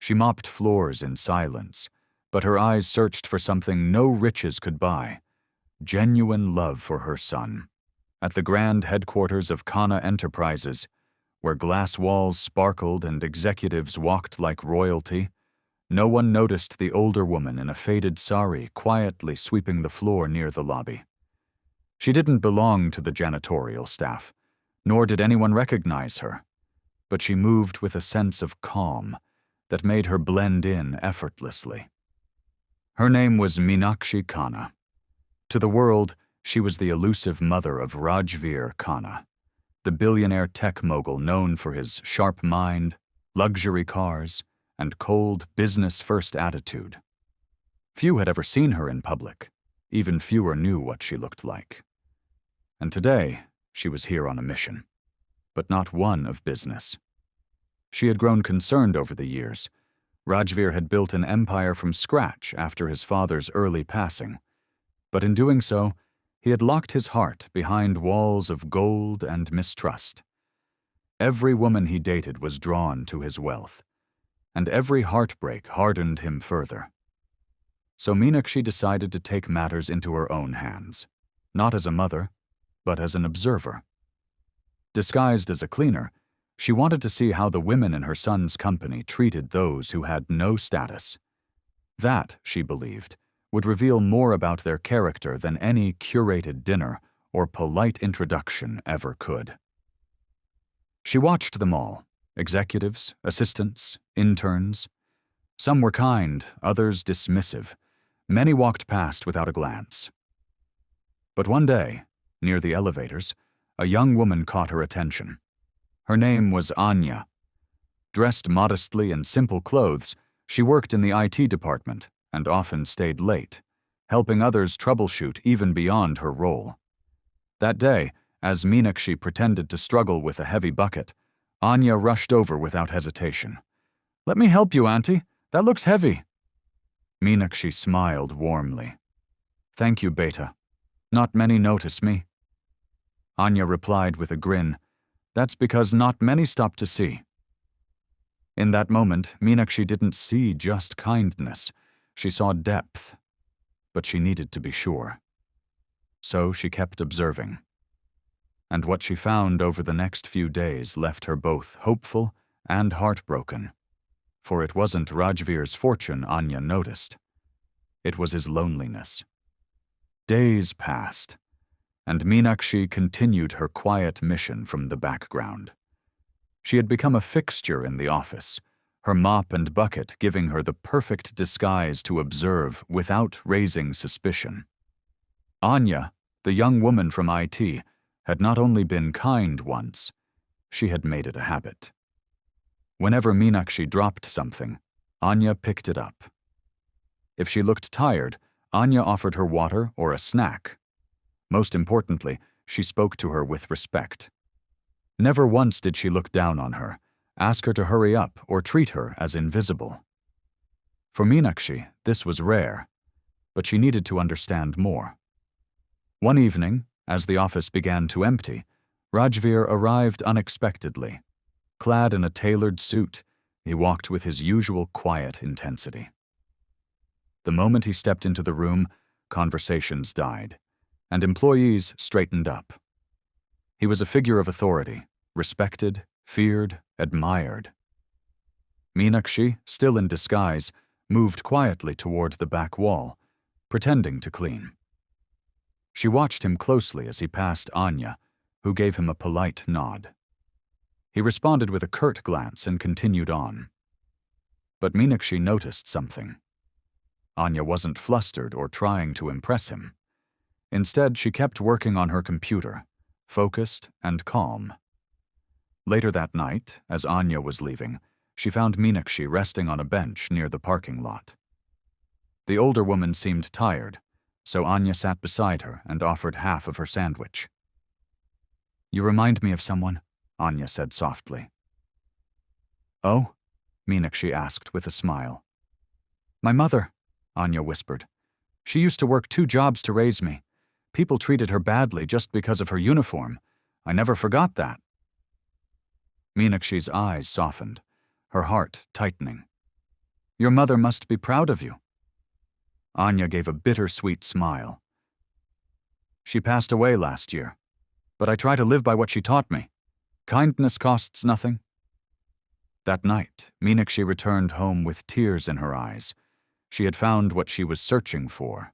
She mopped floors in silence, but her eyes searched for something no riches could buy: genuine love for her son. At the grand headquarters of Khanna Enterprises, where glass walls sparkled and executives walked like royalty, no one noticed the older woman in a faded sari quietly sweeping the floor near the lobby. She didn't belong to the janitorial staff, nor did anyone recognize her, but she moved with a sense of calm that made her blend in effortlessly. Her name was Meenakshi Khanna. To the world, she was the elusive mother of Rajveer Khanna, the billionaire tech mogul known for his sharp mind, luxury cars, and cold, business-first attitude. Few had ever seen her in public. Even fewer knew what she looked like. And today, she was here on a mission, but not one of business. She had grown concerned over the years. Rajveer had built an empire from scratch after his father's early passing, but in doing so, he had locked his heart behind walls of gold and mistrust. Every woman he dated was drawn to his wealth, and every heartbreak hardened him further. So Meenakshi decided to take matters into her own hands, not as a mother, but as an observer. Disguised as a cleaner, she wanted to see how the women in her son's company treated those who had no status. That, she believed, would reveal more about their character than any curated dinner or polite introduction ever could. She watched them all: executives, assistants, interns. Some were kind, others dismissive. Many walked past without a glance. But one day, near the elevators, a young woman caught her attention. Her name was Aanya. Dressed modestly in simple clothes, she worked in the IT department and often stayed late, helping others troubleshoot even beyond her role. That day, as Meenakshi pretended to struggle with a heavy bucket, Aanya rushed over without hesitation. "Let me help you, Auntie. That looks heavy." Meenakshi smiled warmly. "Thank you, beta. Not many notice me." Aanya replied with a grin, "That's because not many stop to see." In that moment, Meenakshi didn't see just kindness. She saw depth, but she needed to be sure. So she kept observing. And what she found over the next few days left her both hopeful and heartbroken. For it wasn't Rajveer's fortune Aanya noticed. It was his loneliness. Days passed, and Meenakshi continued her quiet mission from the background. She had become a fixture in the office, her mop and bucket giving her the perfect disguise to observe without raising suspicion. Aanya, the young woman from IT, had not only been kind once, she had made it a habit. Whenever Meenakshi dropped something, Aanya picked it up. If she looked tired, Aanya offered her water or a snack. Most importantly, she spoke to her with respect. Never once did she look down on her, ask her to hurry up, or treat her as invisible. For Meenakshi, this was rare, but she needed to understand more. One evening, as the office began to empty, Rajveer arrived unexpectedly. Clad in a tailored suit, he walked with his usual quiet intensity. The moment he stepped into the room, conversations died, and employees straightened up. He was a figure of authority, respected, feared, admired. Meenakshi, still in disguise, moved quietly toward the back wall, pretending to clean. She watched him closely as he passed Aanya, who gave him a polite nod. He responded with a curt glance and continued on. But Meenakshi noticed something. Aanya wasn't flustered or trying to impress him. Instead, she kept working on her computer, focused and calm. Later that night, as Aanya was leaving, she found Meenakshi resting on a bench near the parking lot. The older woman seemed tired, so Aanya sat beside her and offered half of her sandwich. "You remind me of someone," Aanya said softly. "Oh?" Meenakshi asked with a smile. "My mother," Aanya whispered. "She used to work 2 jobs to raise me. People treated her badly just because of her uniform. I never forgot that." Meenakshi's eyes softened, her heart tightening. Your mother must be proud of you." Aanya gave a bittersweet smile. "She passed away last year, but I try to live by what she taught me. Kindness costs nothing." That night, Meenakshi returned home with tears in her eyes. She had found what she was searching for.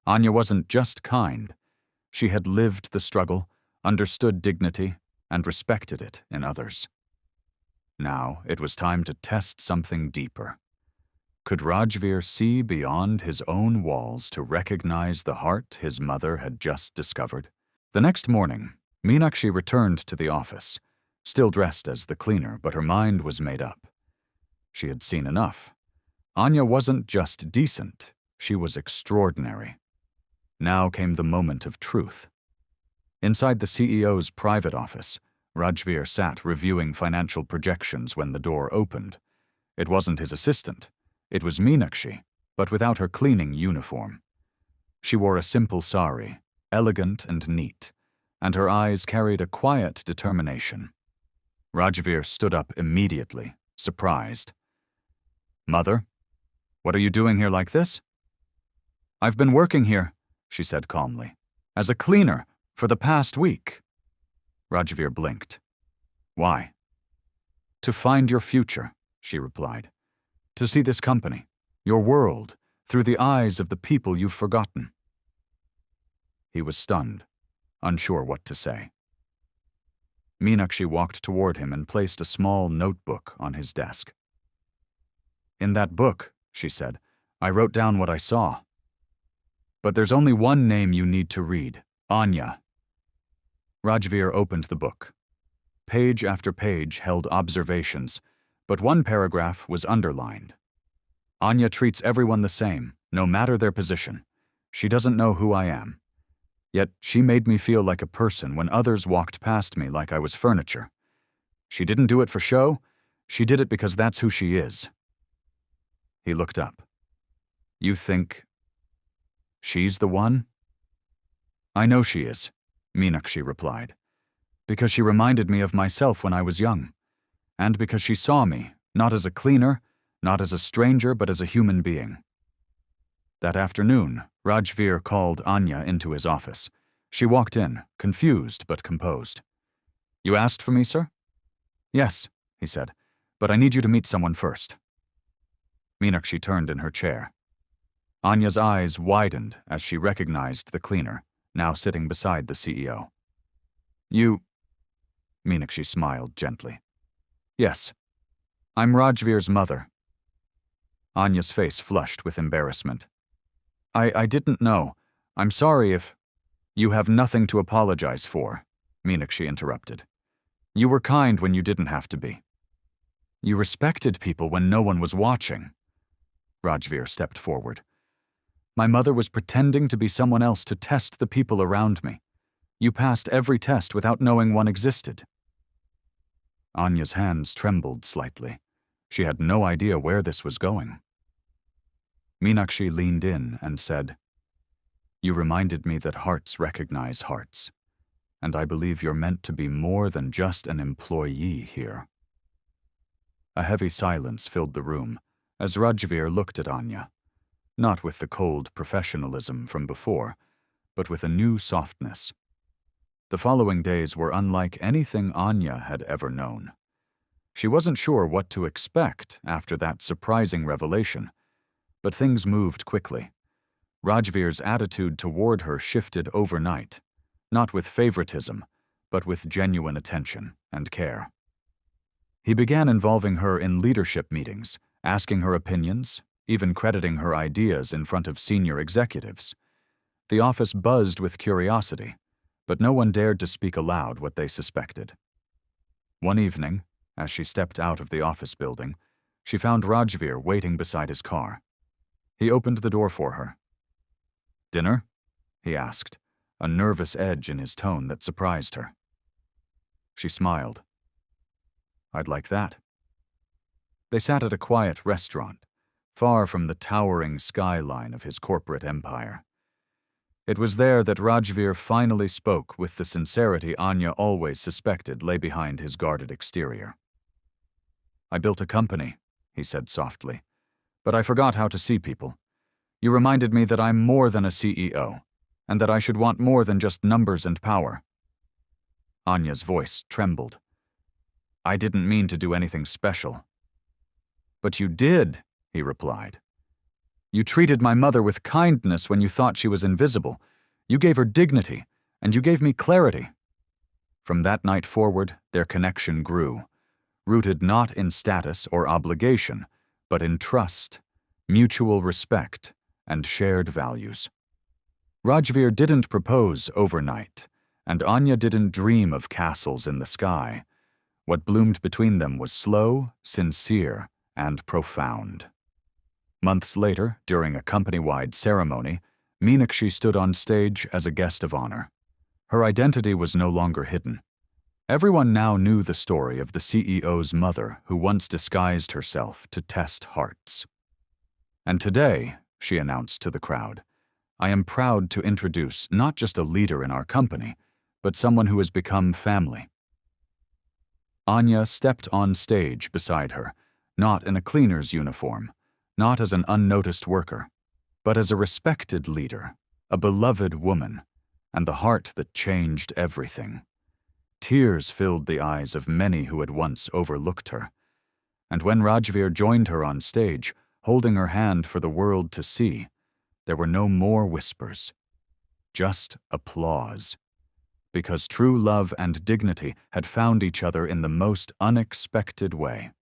Aanya wasn't just kind. She had lived the struggle, understood dignity, and respected it in others. Now it was time to test something deeper. Could Rajveer see beyond his own walls to recognize the heart his mother had just discovered? The next morning, Meenakshi returned to the office, still dressed as the cleaner, but her mind was made up. She had seen enough. Aanya wasn't just decent, she was extraordinary. Now came the moment of truth. Inside the CEO's private office, Rajveer sat reviewing financial projections when the door opened. It wasn't his assistant. It was Meenakshi, but without her cleaning uniform. She wore a simple sari, elegant and neat, and her eyes carried a quiet determination. Rajveer stood up immediately, surprised. "Mother, what are you doing here like this?" "I've been working here," she said calmly, "as a cleaner for the past week." Rajveer blinked. "Why?" "To find your future," she replied. "To see this company, your world, through the eyes of the people you've forgotten." He was stunned, unsure what to say. Meenakshi walked toward him and placed a small notebook on his desk. "In that book," she said, "I wrote down what I saw. But there's only one name you need to read, Aanya." Rajveer opened the book. Page after page held observations, but one paragraph was underlined. "Aanya treats everyone the same, no matter their position. She doesn't know who I am. Yet she made me feel like a person when others walked past me like I was furniture. She didn't do it for show, she did it because that's who she is." He looked up. "You think she's the one?" "I know she is," Meenakshi replied, "because she reminded me of myself when I was young, and because she saw me, not as a cleaner, not as a stranger, but as a human being." That afternoon, Rajveer called Aanya into his office. She walked in, confused but composed. "You asked for me, sir?" "Yes," he said, "but I need you to meet someone first." Meenakshi turned in her chair. Anya's eyes widened as she recognized the cleaner, now sitting beside the CEO. "You—" Meenakshi smiled gently. "Yes. I'm Rajveer's mother." Anya's face flushed with embarrassment. I didn't know. I'm sorry if—" "You have nothing to apologize for," Meenakshi interrupted. "You were kind when you didn't have to be. You respected people when no one was watching." Rajveer stepped forward. "My mother was pretending to be someone else to test the people around me. You passed every test without knowing one existed." Anya's hands trembled slightly. She had no idea where this was going. Meenakshi leaned in and said, "You reminded me that hearts recognize hearts, and I believe you're meant to be more than just an employee here." A heavy silence filled the room as Rajveer looked at Aanya, not with the cold professionalism from before, but with a new softness. The following days were unlike anything Aanya had ever known. She wasn't sure what to expect after that surprising revelation, but things moved quickly. Rajveer's attitude toward her shifted overnight, not with favoritism, but with genuine attention and care. He began involving her in leadership meetings, asking her opinions, even crediting her ideas in front of senior executives. The office buzzed with curiosity, but no one dared to speak aloud what they suspected. One evening, as she stepped out of the office building, she found Rajveer waiting beside his car. He opened the door for her. "Dinner?" he asked, a nervous edge in his tone that surprised her. She smiled. "I'd like that." They sat at a quiet restaurant, far from the towering skyline of his corporate empire. It was there that Rajveer finally spoke with the sincerity Aanya always suspected lay behind his guarded exterior. "I built a company," he said softly, but I forgot how to see people. You reminded me that I'm more than a CEO, and that I should want more than just numbers and power." Anya's voice trembled. "I didn't mean to do anything special." "But you did," he replied. "You treated my mother with kindness when you thought she was invisible. You gave her dignity, and you gave me clarity." From that night forward, their connection grew, rooted not in status or obligation, but in trust, mutual respect, and shared values. Rajveer didn't propose overnight, and Anya didn't dream of castles in the sky. What bloomed between them was slow, sincere, and profound. Months later, during a company-wide ceremony, Meenakshi stood on stage as a guest of honor. Her identity was no longer hidden. Everyone now knew the story of the CEO's mother who once disguised herself to test hearts. "And today," she announced to the crowd, "I am proud to introduce not just a leader in our company, but someone who has become family." Anya stepped on stage beside her, not in a cleaner's uniform, not as an unnoticed worker, but as a respected leader, a beloved woman, and the heart that changed everything. Tears filled the eyes of many who had once overlooked her. And when Rajveer joined her on stage, holding her hand for the world to see, there were no more whispers, just applause. Because true love and dignity had found each other in the most unexpected way.